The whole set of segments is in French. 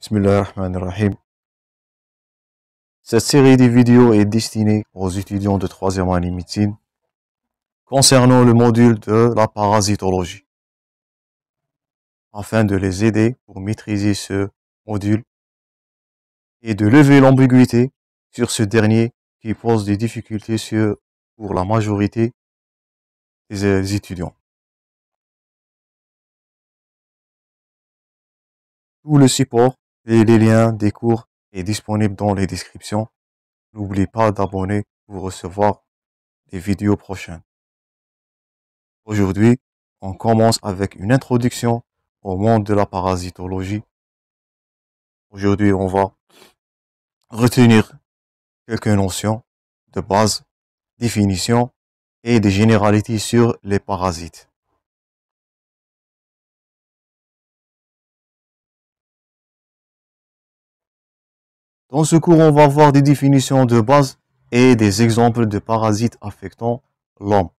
Bismillahirrahmanirrahim. Cette série de vidéos est destinée aux étudiants de 3e année médecine concernant le module de la parasitologie, afin de les aider pour maîtriser ce module et de lever l'ambiguïté sur ce dernier qui pose des difficultés pour la majorité des étudiants. Tout le support et les liens des cours est disponible dans les descriptions. N'oubliez pas d'abonner pour recevoir les vidéos prochaines. Aujourd'hui, on commence avec une introduction au monde de la parasitologie. Aujourd'hui, on va retenir quelques notions de base, définitions et des généralités sur les parasites. Dans ce cours, on va voir des définitions de base et des exemples de parasites affectant l'homme.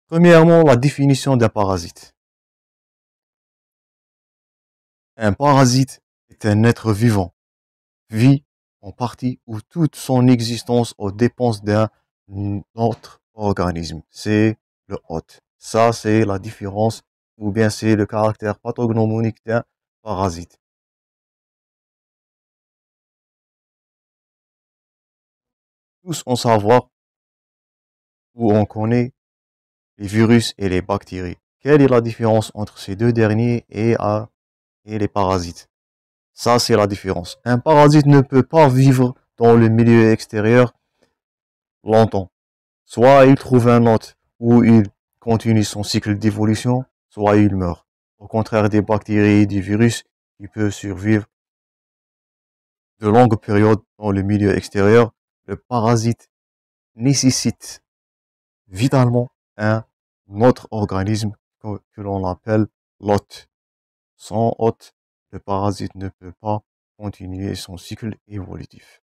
Premièrement, la définition d'un parasite. Un parasite est un être vivant, vit en partie ou toute son existence aux dépenses d'un autre organisme. C'est le hôte. Ça, c'est la différence, ou bien c'est le caractère pathognomonique d'un parasite. Tous en savoir où on connaît les virus et les bactéries. Quelle est la différence entre ces deux derniers et les parasites? Ça, c'est la différence. Un parasite ne peut pas vivre dans le milieu extérieur longtemps. Soit il trouve un hôte où il continue son cycle d'évolution, soit il meurt. Au contraire des bactéries et des virus, il peut survivre de longues périodes dans le milieu extérieur. Le parasite nécessite vitalement un autre organisme que l'on appelle l'hôte. Sans hôte, le parasite ne peut pas continuer son cycle évolutif.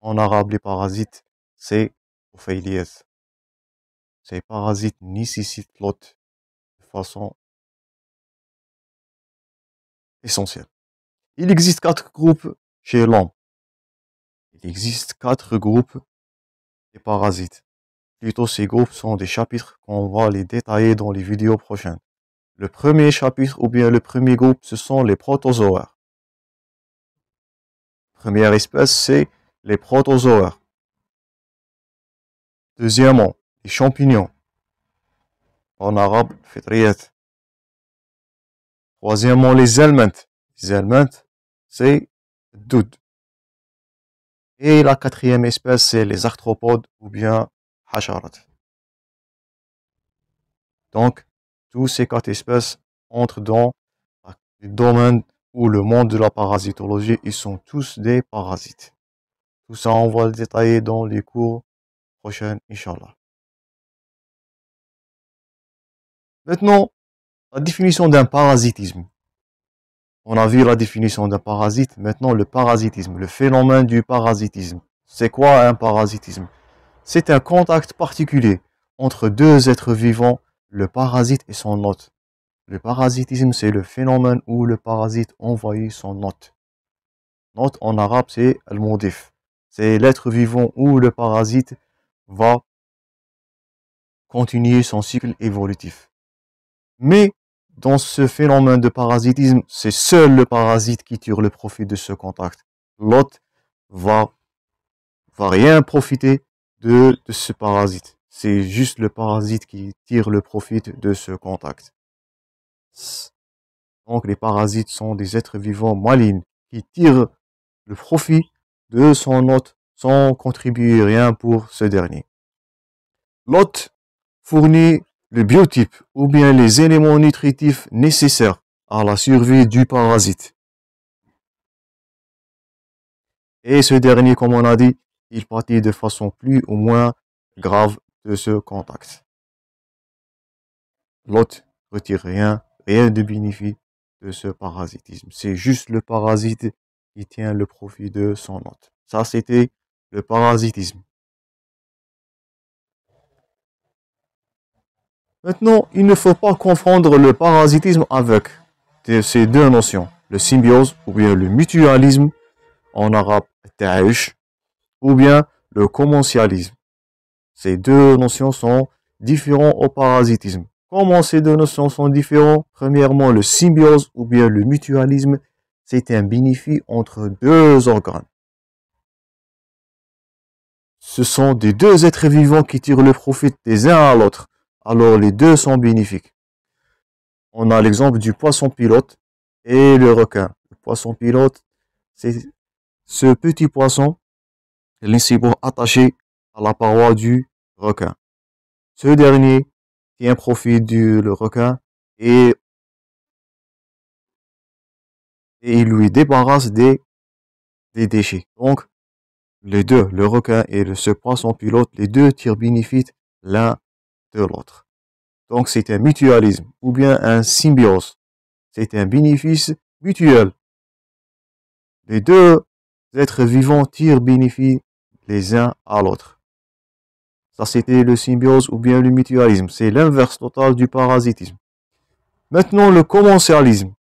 En arabe, les parasites, c'est Opheiliès. Ces parasites nécessitent l'hôte de façon essentielle. Il existe 4 groupes chez l'homme. Il existe 4 groupes de parasites. Plutôt, ces groupes sont des chapitres qu'on va les détailler dans les vidéos prochaines. Le premier chapitre ou bien le premier groupe, ce sont les protozoaires. Première espèce, c'est les protozoaires. Deuxièmement, les champignons. En arabe, fitriyat. Troisièmement, les helminths. Les helminths, c'est doud. Et la quatrième espèce, c'est les arthropodes ou bien hasharat. Donc, tous ces 4 espèces entrent dans le domaine ou le monde de la parasitologie. Ils sont tous des parasites. Tout ça, on va le détailler dans les cours prochains, Inch'Allah. Maintenant, la définition d'un parasitisme. On a vu la définition d'un parasite. Maintenant, le parasitisme, le phénomène du parasitisme. C'est quoi un parasitisme? C'est un contact particulier entre deux êtres vivants, le parasite et son hôte. Le parasitisme, c'est le phénomène où le parasite envahit son hôte. Hôte en arabe, c'est al-modif. C'est l'être vivant où le parasite va continuer son cycle évolutif. Mais dans ce phénomène de parasitisme, c'est seul le parasite qui tire le profit de ce contact. L'hôte va rien profiter de ce parasite. C'est juste le parasite qui tire le profit de ce contact. Donc les parasites sont des êtres vivants malignes qui tirent le profit de son hôte sans contribuer rien pour ce dernier. L'hôte fournit le biotype ou bien les éléments nutritifs nécessaires à la survie du parasite. Et ce dernier, comme on a dit, il pâtit de façon plus ou moins grave de ce contact. L'hôte ne retire rien de bénéfice de ce parasitisme. C'est juste le parasite qui tient le profit de son hôte. Ça, c'était le parasitisme. Maintenant, il ne faut pas confondre le parasitisme avec ces deux notions, le symbiose ou bien le mutualisme, en arabe ta'ash, ou bien le commensalisme. Ces deux notions sont différentes au parasitisme. Comment ces deux notions sont différentes? Premièrement, le symbiose ou bien le mutualisme, c'est un bénéfice entre deux organes. Ce sont des deux êtres vivants qui tirent le profit des uns à l'autre. Alors les deux sont bénéfiques. On a l'exemple du poisson pilote et le requin. Le poisson pilote, c'est ce petit poisson laissé pour attaché à la paroi du requin. Ce dernier tient profit du requin et il lui débarrasse des déchets. Donc, les deux, le requin et ce poisson pilote, les deux tirent bénéfice l'un de l'autre. Donc, c'est un mutualisme ou bien un symbiose. C'est un bénéfice mutuel. Les deux êtres vivants tirent bénéfice les uns à l'autre. Ça, c'était le symbiose ou bien le mutualisme. C'est l'inverse total du parasitisme. Maintenant, le commensalisme.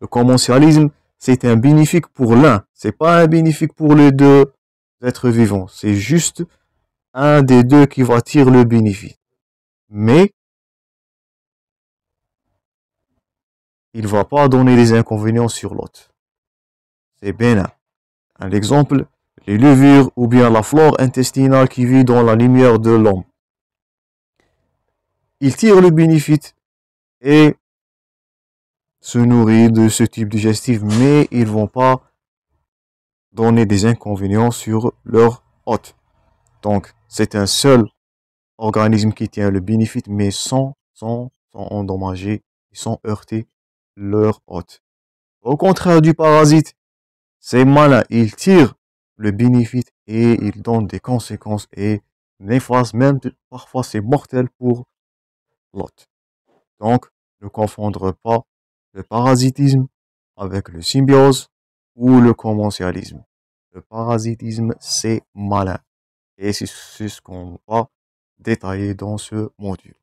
Le commensalisme, c'est un bénéfique pour l'un. C'est pas un bénéfique pour les deux êtres vivants. C'est juste un des deux qui va tirer le bénéfice. Mais, il va pas donner des inconvénients sur l'autre. C'est bénin. Un exemple, les levures ou bien la flore intestinale qui vit dans la lumière de l'homme. Ils tirent le bénéfice et se nourrit de ce type digestif, mais ils vont pas donner des inconvénients sur leur hôte. Donc, c'est un seul organisme qui tient le bénéfice, mais sans endommager, sans heurter leur hôte. Au contraire du parasite, c'est malin, il tire le bénéfice et il donne des conséquences et néfastes, même parfois c'est mortel pour l'hôte. Donc, ne confondre pas le parasitisme avec le symbiose ou le commensalisme. Le parasitisme, c'est malin. Et c'est ce qu'on va détailler dans ce module.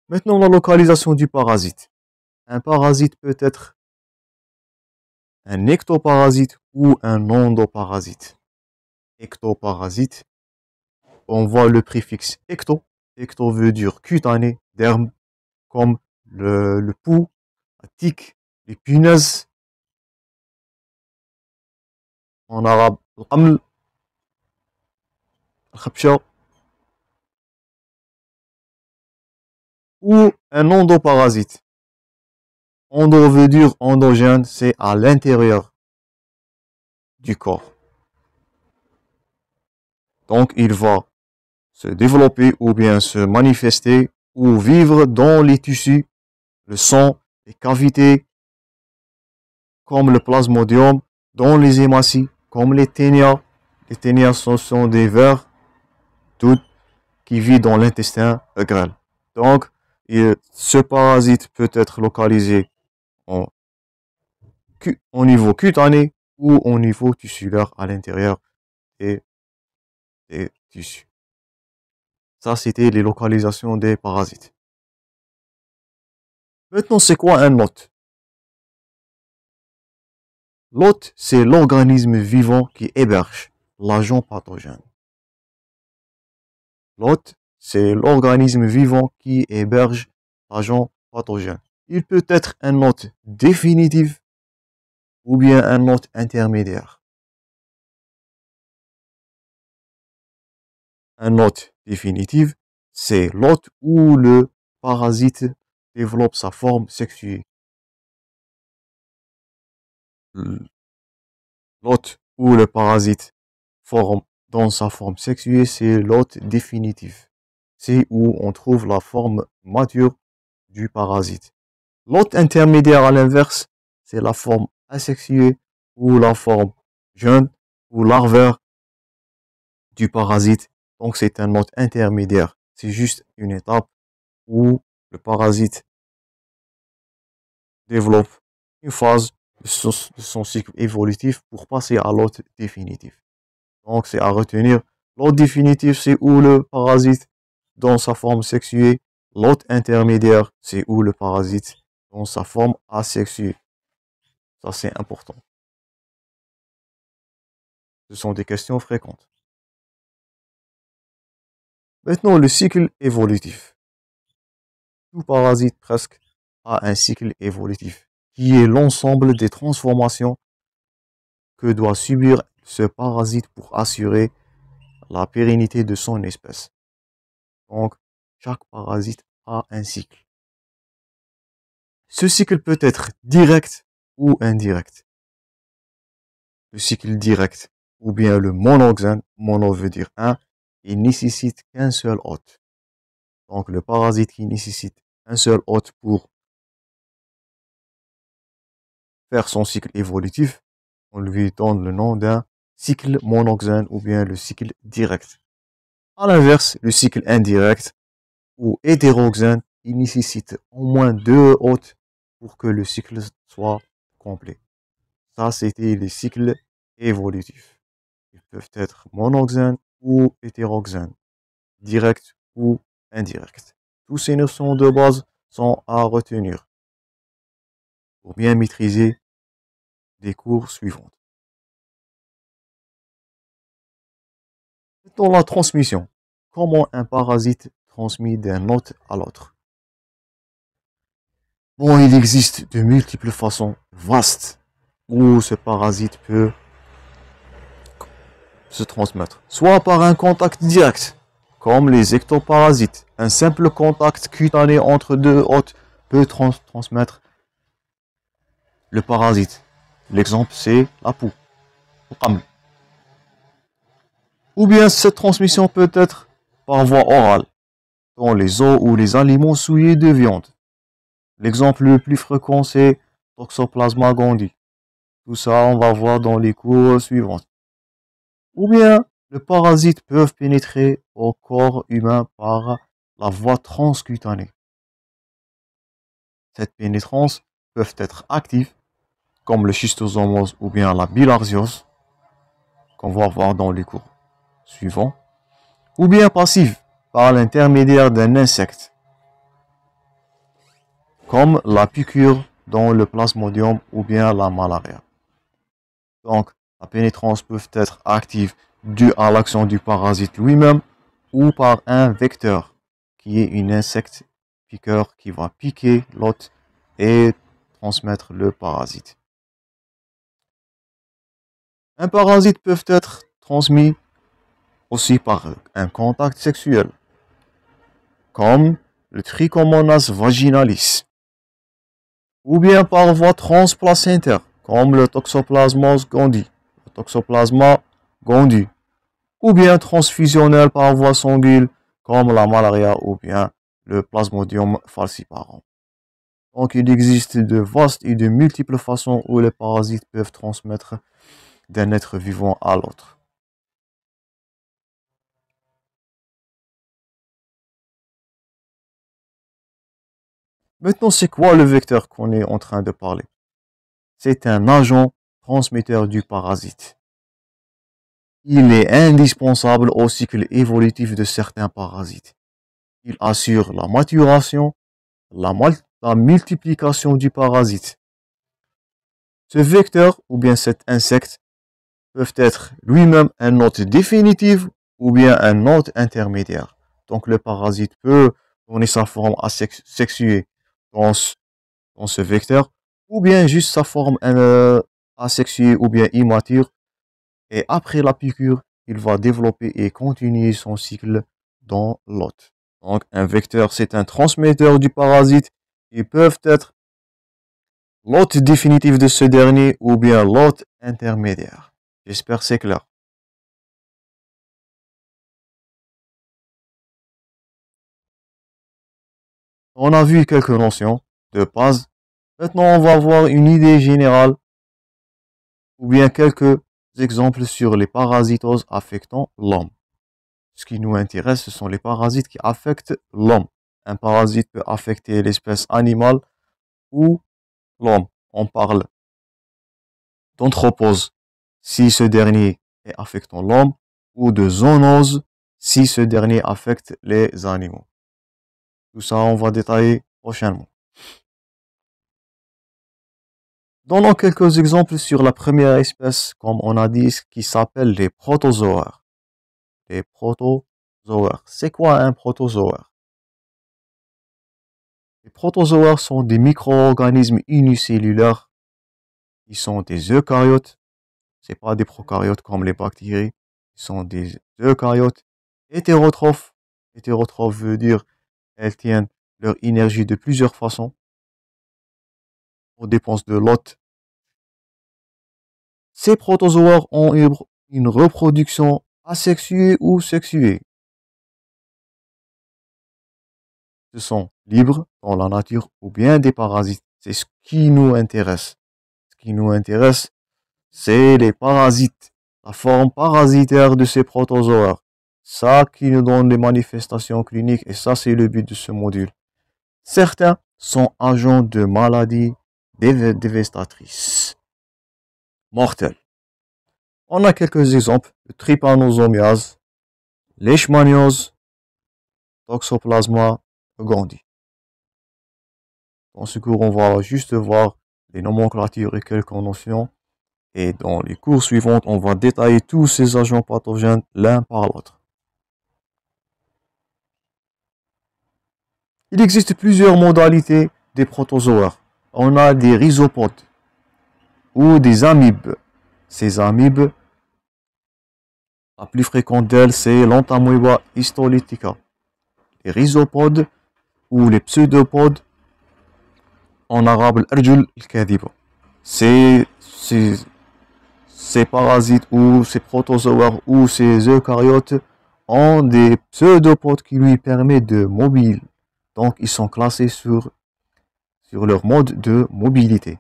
Maintenant, la localisation du parasite. Un parasite peut être un ectoparasite ou un endoparasite. Ectoparasite, on voit le préfixe ecto. Ecto veut dire cutané, derme, comme le pouls, la tique, les punaises. En arabe, القمل, الخبشة. Ou un endoparasite. Endo veut dire endogène, c'est à l'intérieur du corps. Donc, il va se développer ou bien se manifester ou vivre dans les tissus, le sang, les cavités, comme le plasmodium, dans les hématies, comme les ténias. Les ténias sont des vers qui vivent dans l'intestin grêle. Donc, ce parasite peut être localisé au niveau cutané ou au niveau tissulaire à l'intérieur des tissus. Ça, c'était les localisations des parasites. Maintenant, c'est quoi un hôte? L'hôte, c'est l'organisme vivant qui héberge l'agent pathogène. L'hôte, c'est l'organisme vivant qui héberge l'agent pathogène. Il peut être un hôte définitif ou bien un hôte intermédiaire. Un hôte définitif, c'est l'hôte où le parasite développe sa forme sexuée. L'hôte où le parasite forme dans sa forme sexuée, c'est l'hôte définitif. C'est où on trouve la forme mature du parasite. L'hôte intermédiaire, à l'inverse, c'est la forme asexuée ou la forme jeune ou larvaire du parasite. Donc, c'est un hôte intermédiaire. C'est juste une étape où le parasite développe une phase de son cycle évolutif pour passer à l'hôte définitif. Donc, c'est à retenir. L'hôte définitif, c'est où le parasite dans sa forme sexuée. L'hôte intermédiaire, c'est où le parasite dans sa forme asexuée. Ça, c'est important. Ce sont des questions fréquentes. Maintenant, le cycle évolutif. Tout parasite presque a un cycle évolutif, qui est l'ensemble des transformations que doit subir ce parasite pour assurer la pérennité de son espèce. Donc, chaque parasite a un cycle. Ce cycle peut être direct ou indirect. Le cycle direct, ou bien le monoxène, mono veut dire un, il nécessite qu'un seul hôte. Donc, le parasite qui nécessite un seul hôte pour faire son cycle évolutif, on lui donne le nom d'un cycle monoxène ou bien le cycle direct. À l'inverse, le cycle indirect ou hétéroxène, il nécessite au moins deux hôtes pour que le cycle soit complet. Ça, c'était les cycles évolutifs. Ils peuvent être monoxènes ou hétéroxènes, directs ou indirects. Toutes ces notions de base sont à retenir pour bien maîtriser les cours suivants. Dans la transmission, comment un parasite transmet d'un hôte à l'autre? Bon, il existe de multiples façons vastes où ce parasite peut se transmettre. Soit par un contact direct, comme les ectoparasites. Un simple contact cutané entre deux hôtes peut transmettre le parasite. L'exemple, c'est la poux. Ou bien cette transmission peut être par voie orale, dans les os ou les aliments souillés de viande. L'exemple le plus fréquent, c'est Toxoplasma gondii. Tout ça, on va voir dans les cours suivants. Ou bien, les parasites peuvent pénétrer au corps humain par la voie transcutanée. Cette pénétrance peut être active, comme le schistosomose ou bien la bilharziose, qu'on va voir dans les cours suivants, ou bien passive, par l'intermédiaire d'un insecte, comme la piqûre dans le plasmodium ou bien la malaria. Donc, la pénétrance peut être active due à l'action du parasite lui-même ou par un vecteur, qui est un insecte piqueur qui va piquer l'hôte et transmettre le parasite. Un parasite peut être transmis aussi par un contact sexuel, comme le Trichomonas vaginalis, ou bien par voie transplacentaire, comme le Toxoplasmos gondii, le Toxoplasma gondii, ou bien transfusionnel par voie sanguine, comme la malaria ou bien le Plasmodium falciparum. Donc, il existe de vastes et de multiples façons où les parasites peuvent transmettre d'un être vivant à l'autre. Maintenant, c'est quoi le vecteur qu'on est en train de parler? C'est un agent transmetteur du parasite. Il est indispensable au cycle évolutif de certains parasites. Il assure la maturation, la multiplication du parasite. Ce vecteur ou bien cet insecte peut être lui-même un hôte définitif ou bien un hôte intermédiaire. Donc le parasite peut donner sa forme asexuée dans ce vecteur ou bien juste sa forme asexuée ou bien immature. Et après la piqûre, il va développer et continuer son cycle dans l'hôte. Donc un vecteur, c'est un transmetteur du parasite. Ils peuvent être l'hôte définitif de ce dernier ou bien l'hôte intermédiaire. J'espère que c'est clair. On a vu quelques notions de base. Maintenant, on va voir une idée générale ou bien quelques exemples sur les parasitoses affectant l'homme. Ce qui nous intéresse, ce sont les parasites qui affectent l'homme. Un parasite peut affecter l'espèce animale ou l'homme. On parle d'anthropose si ce dernier est affectant l'homme ou de zoonose si ce dernier affecte les animaux. Tout ça, on va détailler prochainement. Donnons quelques exemples sur la première espèce, comme on a dit, qui s'appelle les protozoaires. Les protozoaires. C'est quoi un protozoaire? Les protozoaires sont des micro-organismes unicellulaires qui sont des eucaryotes. C'est pas des prokaryotes comme les bactéries. Ils sont des eucaryotes hétérotrophes. Hétérotrophes veut dire elles tiennent leur énergie de plusieurs façons aux dépenses de l'hôte. Ces protozoaires ont une reproduction asexuée ou sexuée. Ce sont libres dans la nature ou bien des parasites. C'est ce qui nous intéresse. Ce qui nous intéresse, c'est les parasites, la forme parasitaire de ces protozoaires. Ça qui nous donne les manifestations cliniques et ça c'est le but de ce module. Certains sont agents de maladies dévastatrices, mortelles. On a quelques exemples, le trypanosomiase, leishmaniose, toxoplasma gondii. Dans ce cours, on va juste voir les nomenclatures et quelques notions. Et dans les cours suivants, on va détailler tous ces agents pathogènes l'un par l'autre. Il existe plusieurs modalités des protozoaires. On a des rhizopodes ou des amibes. Ces amibes, la plus fréquente d'elles, c'est l'Entamoeba histolytica. Les rhizopodes ou les pseudopodes, en arabe l'Arjul al-Kadiba. Ces parasites ou ces protozoaires ou ces eucaryotes ont des pseudopodes qui lui permettent de mobile. Donc, ils sont classés sur leur mode de mobilité.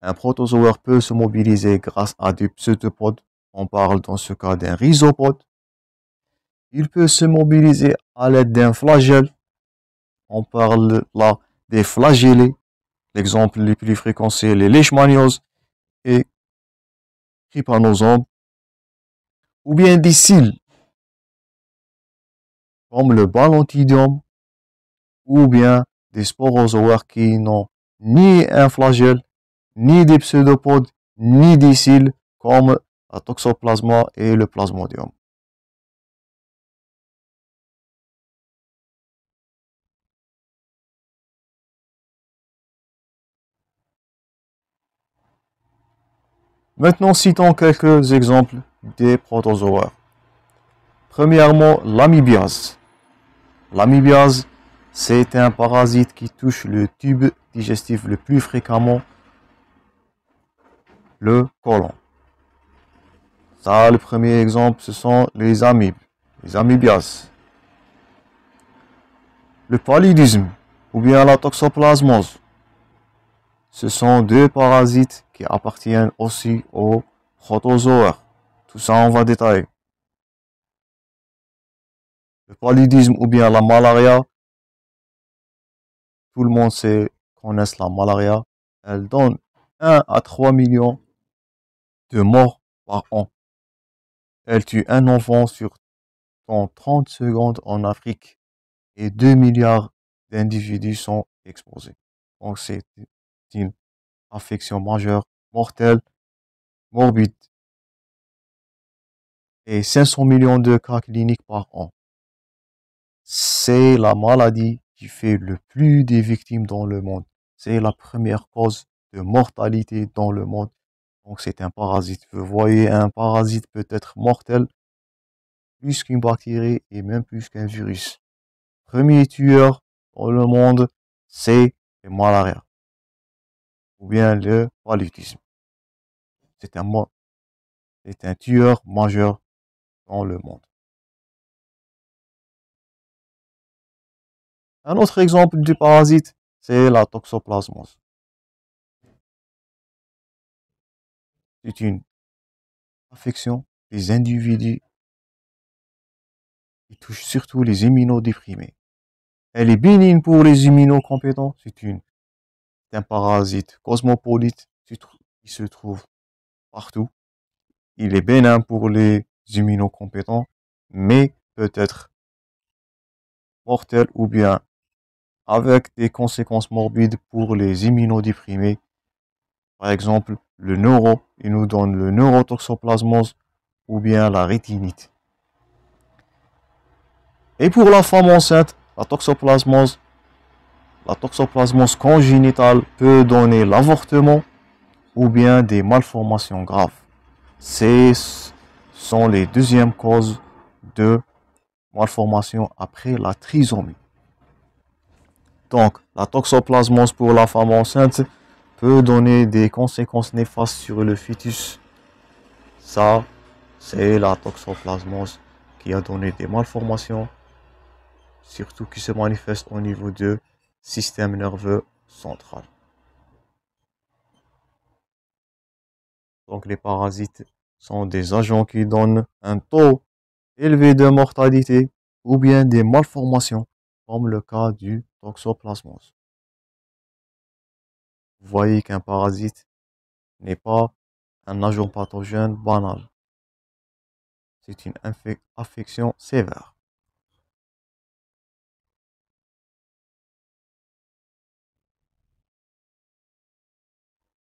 Un protozoaire peut se mobiliser grâce à des pseudopodes. On parle dans ce cas d'un rhizopode. Il peut se mobiliser à l'aide d'un flagelle. On parle là des flagellés. L'exemple le plus fréquent, c'est les leishmanioses et trypanosomes. Ou bien des cils, comme le ballontidium, ou bien des sporozoaires qui n'ont ni un flagelle, ni des pseudopodes, ni des cils, comme la toxoplasma et le plasmodium. Maintenant, citons quelques exemples des protozoaires. Premièrement, l'amibiase. L'amibiase, c'est un parasite qui touche le tube digestif le plus fréquemment, le côlon. Ça, le premier exemple, ce sont les amibes, les amibiases. Le paludisme, ou bien la toxoplasmose. Ce sont deux parasites qui appartiennent aussi aux protozoaires. Tout ça, on va détailler. Le paludisme ou bien la malaria, tout le monde connaît la malaria. Elle donne 1 à 3 millions de morts par an. Elle tue un enfant en 30 secondes en Afrique et 2 milliards d'individus sont exposés. Donc c'est une affection majeure, mortelle, morbide et 500 millions de cas cliniques par an. C'est la maladie qui fait le plus de victimes dans le monde. C'est la première cause de mortalité dans le monde. Donc c'est un parasite. Vous voyez, un parasite peut être mortel plus qu'une bactérie et même plus qu'un virus. Premier tueur dans le monde, c'est le malaria ou bien le paludisme. C'est un tueur majeur dans le monde. Un autre exemple du parasite, c'est la toxoplasmose. C'est une affection des individus qui touche surtout les immunodéprimés. Elle est bénigne pour les immunocompétents. C'est un parasite cosmopolite qui se trouve partout. Il est bénin pour les immunocompétents, mais peut être mortel ou bien avec des conséquences morbides pour les immunodéprimés. Par exemple, il nous donne le neurotoxoplasmose ou bien la rétinite. Et pour la femme enceinte, la toxoplasmose congénitale peut donner l'avortement ou bien des malformations graves. Ce sont les deuxièmes causes de malformations après la trisomie. Donc, la toxoplasmose pour la femme enceinte peut donner des conséquences néfastes sur le fœtus. Ça, c'est la toxoplasmose qui a donné des malformations, surtout qui se manifestent au niveau du système nerveux central. Donc, les parasites sont des agents qui donnent un taux élevé de mortalité ou bien des malformations, comme le cas du toxoplasmose. Vous voyez qu'un parasite n'est pas un agent pathogène banal. C'est une affection sévère.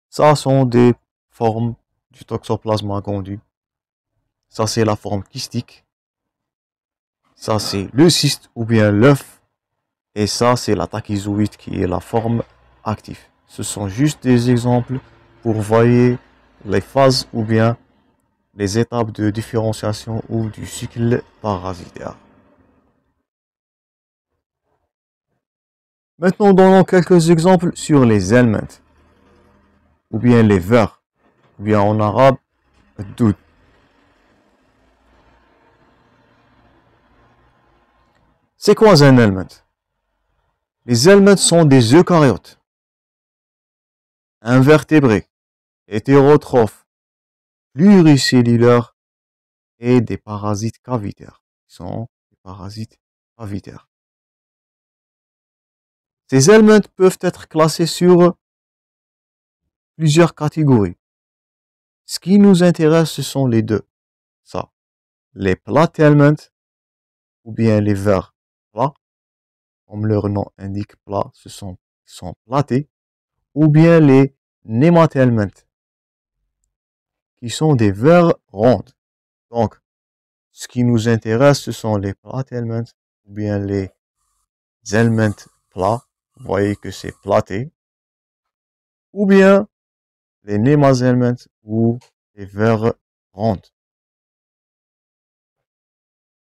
Ça sont des formes du toxoplasma gondii. Ça, c'est la forme kystique. Ça, c'est le cyste ou bien l'œuf. Et ça, c'est la tachyzoïde qui est la forme active. Ce sont juste des exemples pour voir les phases ou bien les étapes de différenciation ou du cycle parasitaire. Maintenant, donnons quelques exemples sur les helminths, ou bien les vers, ou bien en arabe, doud. C'est quoi un helminth? Les helminths sont des eucaryotes, invertébrés, hétérotrophes, pluricellulaires et des parasites cavitaires. Ils sont des parasites cavitaires. Ces helminths peuvent être classés sur plusieurs catégories. Ce qui nous intéresse, ce sont les deux. Ça, les platelminths ou bien les vers plats, comme leur nom indique plat, ils sont platés, ou bien les nématelminths, qui sont des vers rondes. Donc, ce qui nous intéresse, ce sont les platelminths ou bien les helminths plats. Vous voyez que c'est platé. Ou bien les némazelminths ou les vers rondes.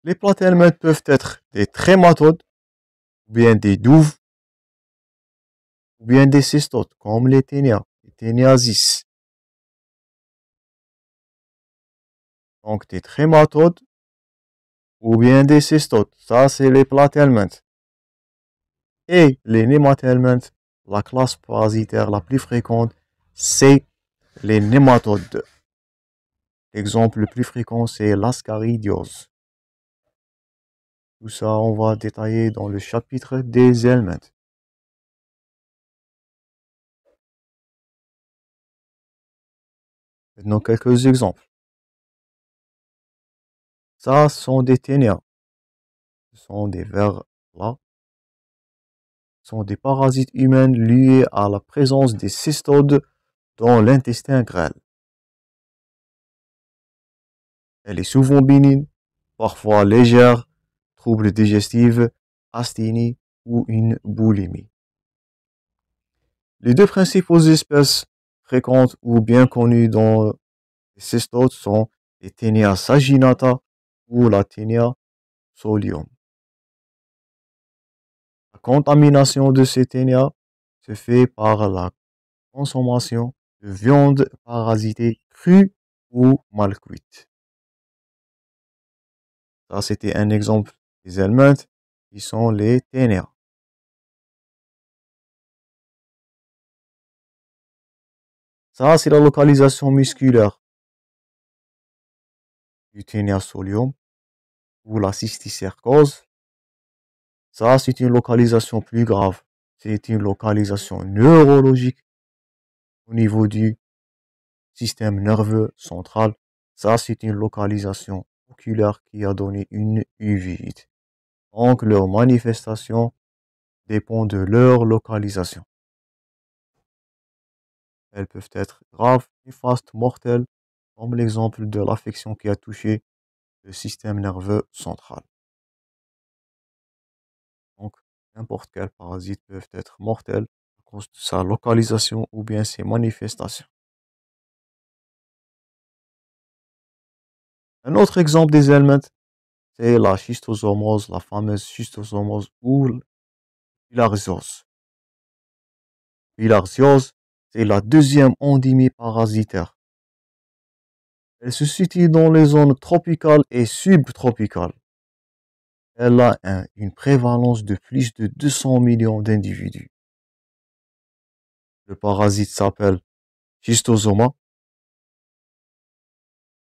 Les platelminths peuvent être des trématodes, ou bien des douves, ou bien des cystodes, comme les ténias, les téniasis. Donc des trématodes, ou bien des cystodes. Ça, c'est les platelminths. Et les nématelminths, la classe parasitaire la plus fréquente, c'est les nématodes. L'exemple le plus fréquent, c'est l'ascaridiose. Tout ça, on va détailler dans le chapitre des helminths. Maintenant, quelques exemples. Ça sont des ténias. Ce sont des vers plats. Ce sont des parasites humains liés à la présence des cystodes dans l'intestin grêle. Elle est souvent bénigne, parfois légère, troubles digestifs, asthénie ou une boulimie. Les deux principales espèces fréquentes ou bien connues dans les cystodes sont les Taenia saginata ou la Taenia solium. La contamination de ces Taenia se fait par la consommation de viande parasitée crue ou mal cuite. Ça, c'était un exemple des helminths qui sont les Taenia. Ça, c'est la localisation musculaire du Taenia solium ou la cysticercose. Ça, c'est une localisation plus grave. C'est une localisation neurologique au niveau du système nerveux central. Ça, c'est une localisation oculaire qui a donné une uvite. Donc, leur manifestation dépend de leur localisation. Elles peuvent être graves, néfastes, mortelles, comme l'exemple de l'affection qui a touché le système nerveux central. Donc, n'importe quel parasite peut être mortel à cause de sa localisation ou bien ses manifestations. Un autre exemple des helminths, c'est la schistosomose, la fameuse schistosomose ou bilharziose. Bilharziose, c'est la deuxième endémie parasitaire. Elle se situe dans les zones tropicales et subtropicales. Elle a une prévalence de plus de 200 millions d'individus. Le parasite s'appelle Schistosoma.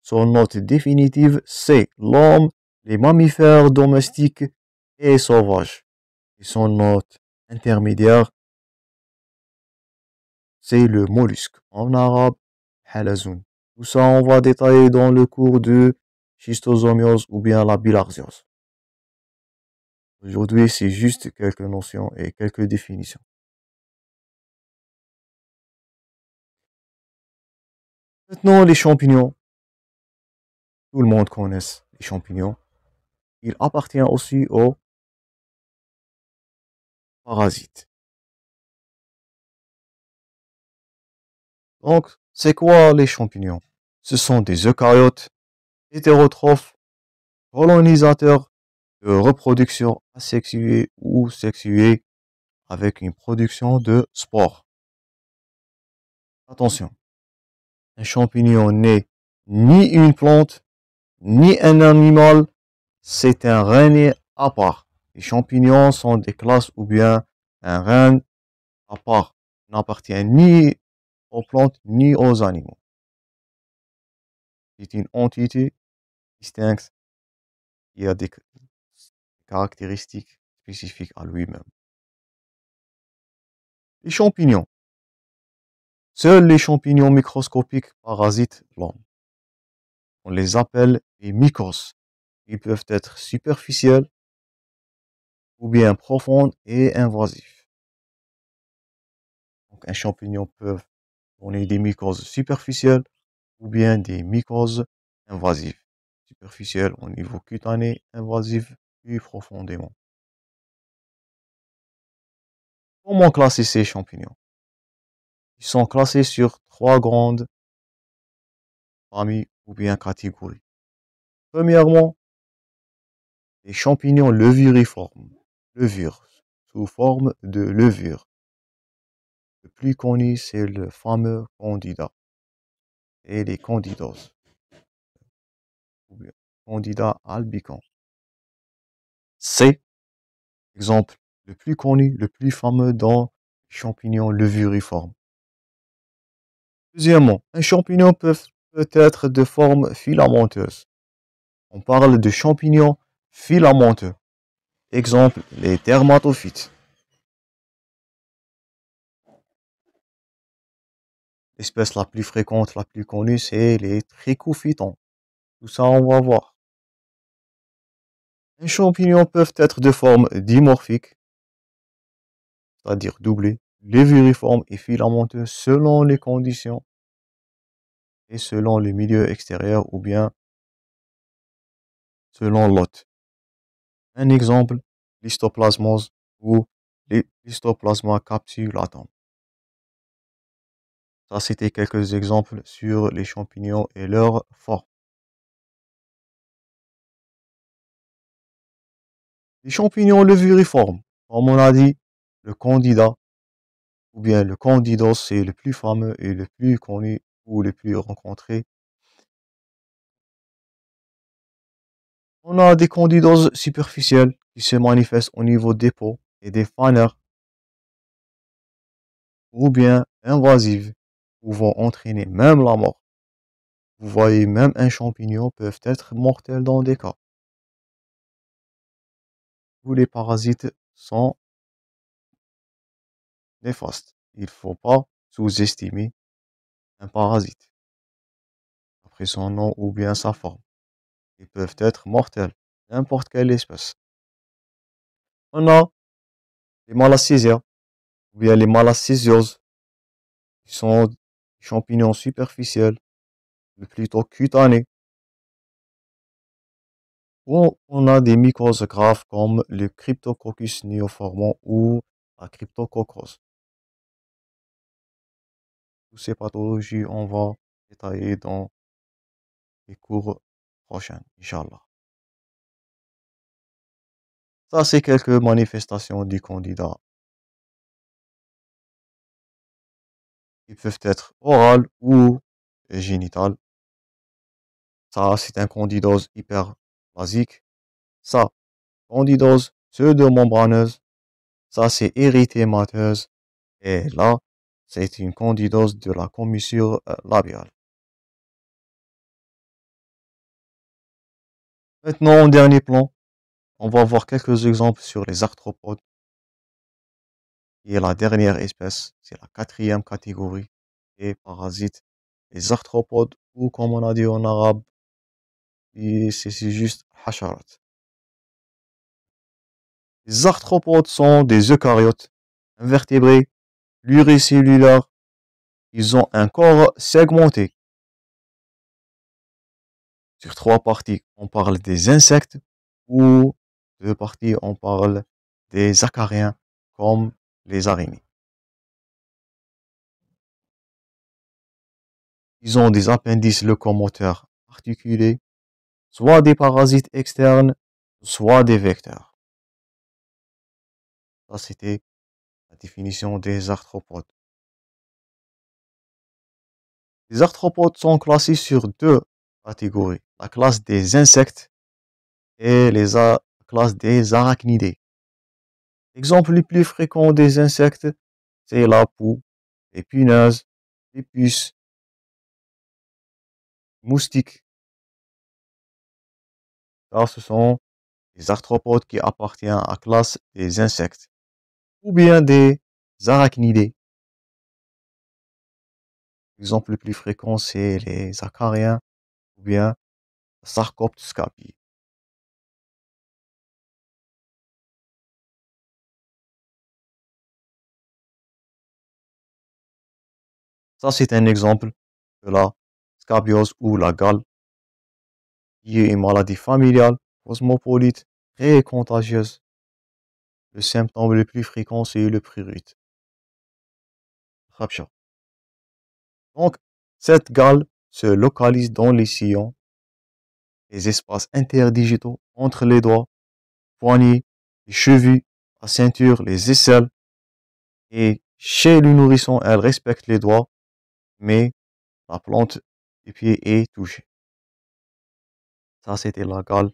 Son note définitive, c'est l'homme, les mammifères domestiques et sauvages. Et son note intermédiaire, c'est le mollusque, en arabe, halazoun. Tout ça, on va détailler dans le cours de schistosomiose ou bien la bilharziose. Aujourd'hui, c'est juste quelques notions et quelques définitions. Maintenant, les champignons. Tout le monde connaît les champignons. Il appartient aussi aux parasites. Donc, c'est quoi les champignons? Ce sont des eucaryotes hétérotrophes, colonisateurs de reproduction asexuée ou sexuée avec une production de spores. Attention, un champignon n'est ni une plante, ni un animal, c'est un renne à part. Les champignons sont des classes ou bien un renne à part. N'appartient ni aux plantes ni aux animaux. C'est une entité distincte qui a des caractéristiques spécifiques à lui-même. Les champignons. Seuls les champignons microscopiques parasitent l'homme. On les appelle les mycoses. Ils peuvent être superficiels ou bien profonds et invasifs. Donc, un champignon peut donner des mycoses superficielles ou bien des mycoses invasives. Superficielles au niveau cutané, invasives plus profondément. Comment classer ces champignons? Ils sont classés sur trois grandes familles ou bien catégories. Premièrement, les champignons levuriformes. Levure, sous forme de levure. Le plus connu, c'est le fameux candida et les candidoses, ou bien candida albicans. C'est l'exemple le plus connu, le plus fameux dans les champignons levuriformes. Deuxièmement, un champignon peut être de forme filamenteuse. On parle de champignons filamenteux. Exemple, les dermatophytes. L'espèce la plus fréquente, la plus connue, c'est les trichophytons. Tout ça, on va voir. Les champignons peuvent être de forme dimorphique, c'est-à-dire doublés, levuriformes et filamenteux selon les conditions et selon le milieu extérieur ou bien selon l'hôte. Un exemple, l'histoplasmose ou l'histoplasma capsulatum. Ça, c'était quelques exemples sur les champignons et leur forme. Les champignons levuriformes, comme on a dit, le candida ou bien le candidos, c'est le plus fameux et le plus connu ou le plus rencontré. On a des candidoses superficielles qui se manifestent au niveau des peaux et des faneurs, ou bien invasives, pouvant entraîner même la mort. Vous voyez, même un champignon peut être mortel dans des cas. Tous les parasites sont néfastes. Il ne faut pas sous-estimer un parasite, après son nom ou bien sa forme. qui peuvent être mortels, n'importe quelle espèce. On a les Malassezia, ou bien les Malassesioses, qui sont des champignons superficiels, ou plutôt cutanés. Ou on a des mycoses graves comme le Cryptococcus neoformans ou la cryptococcose. Toutes ces pathologies, on va détailler dans les cours prochains, Inch'Allah. Ça, c'est quelques manifestations du candidat. Ils peuvent être orales ou génitales. Ça, c'est un candidose hyperplasique. Ça, candidose pseudomembraneuse. Ça, c'est érythémateuse. Et là, c'est une candidose de la commissure labiale. Maintenant, en dernier plan, on va voir quelques exemples sur les arthropodes, qui est la dernière espèce, c'est la quatrième catégorie des parasites. Les arthropodes, ou comme on a dit en arabe, c'est juste hasharat. Les arthropodes sont des eucaryotes, invertébrés, pluricellulaires. Ils ont un corps segmenté sur trois parties. On parle des insectes, ou deux parties, on parle des acariens, comme les araignées. Ils ont des appendices locomoteurs articulés, soit des parasites externes, soit des vecteurs. Ça, c'était la définition des arthropodes. Les arthropodes sont classés sur deux catégories, la classe des insectes et la classe des arachnidés. L'exemple le plus fréquent des insectes, c'est la poux, les punaises, les puces, les moustiques. Ça, ce sont les arthropodes qui appartiennent à la classe des insectes, ou bien des arachnidés. L'exemple le plus fréquent, c'est les acariens, ou bien Sarcoptes scapi. Ça, c'est un exemple de la scabiose ou la gale, qui est une maladie familiale, cosmopolite, très contagieuse. Le symptôme le plus fréquent, c'est le prurite. Rapture. Donc, cette gale se localise dans les sillons, les espaces interdigitaux entre les doigts, poignets, les chevilles, la ceinture, les aisselles. Et chez le nourrisson, elle respecte les doigts, mais la plante des pieds est touchée. Ça, c'était la gale,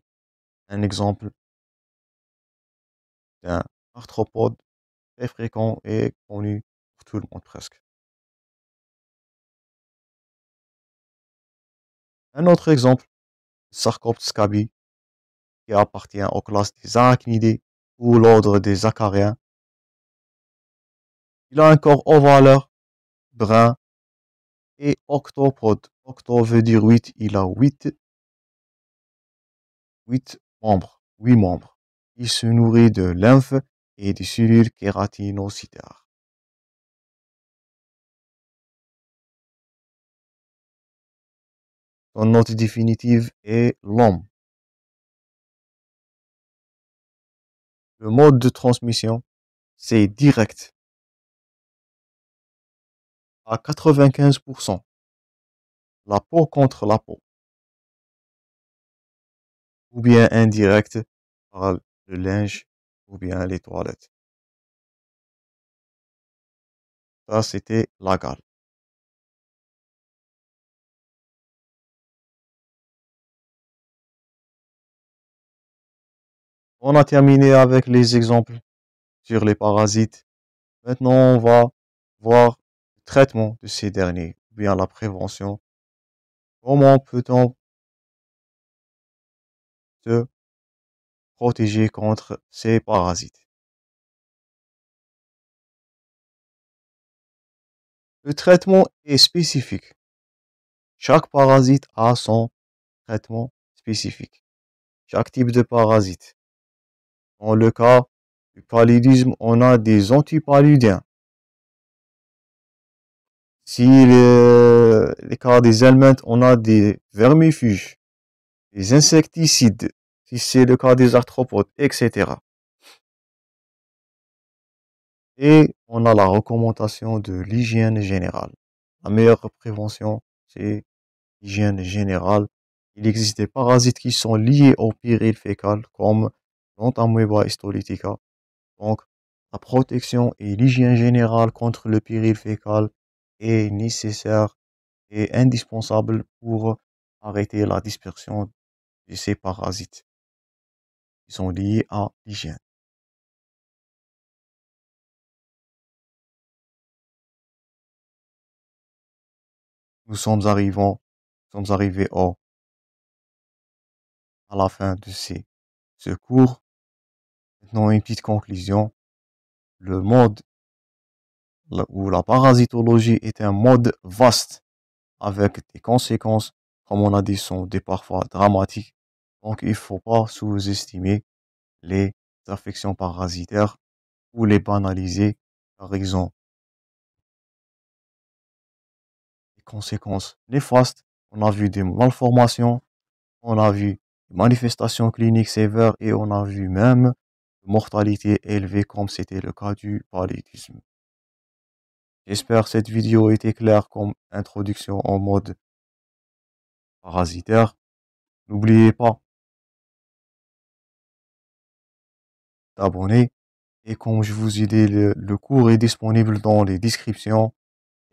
un exemple d'un arthropode très fréquent et connu pour tout le monde presque. Un autre exemple, Sarcoptes scabi, qui appartient aux classes des arachnidés ou l'ordre des acariens. Il a un corps ovalaire, brun et octopode. Octo veut dire 8, il a 8 membres, 8 membres. Il se nourrit de lymphe et de cellules kératinocytaires. Son note définitive est l'homme. Le mode de transmission, c'est direct à 95%. La peau contre la peau. Ou bien indirect par le linge ou bien les toilettes. Ça, c'était la gale. On a terminé avec les exemples sur les parasites. Maintenant, on va voir le traitement de ces derniers, ou bien la prévention. Comment peut-on se protéger contre ces parasites? Le traitement est spécifique. Chaque parasite a son traitement spécifique. spécifiques. Chaque type de parasite. Dans le cas du paludisme, on a des antipaludiens. Si les cas des helminths, on a des vermifuges, des insecticides. Si c'est le cas des arthropodes, etc. Et on a la recommandation de l'hygiène générale. La meilleure prévention, c'est l'hygiène générale. Il existe des parasites qui sont liés au pyryle fécal, comme l'Entamoeba histolytica. Donc, la protection et l'hygiène générale contre le pyryle fécal est nécessaire et indispensable pour arrêter la dispersion de ces parasites qui sont liés à l'hygiène. Nous sommes arrivés à la fin de ce cours. Maintenant, une petite conclusion. Le mode ou la parasitologie est un mode vaste avec des conséquences, comme on a dit, sont des parfois dramatiques. Donc, il ne faut pas sous-estimer les affections parasitaires ou les banaliser, car ils ont des conséquences néfastes. On a vu des malformations, on a vu des manifestations cliniques sévères et on a vu même une mortalité élevée comme c'était le cas du paludisme. J'espère que cette vidéo était claire comme introduction en mode parasitaire. N'oubliez pas d'abonner et comme je vous ai dit, le cours est disponible dans les descriptions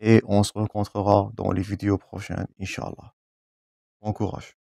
et on se rencontrera dans les vidéos prochaines, Inch'Allah. Bon courage.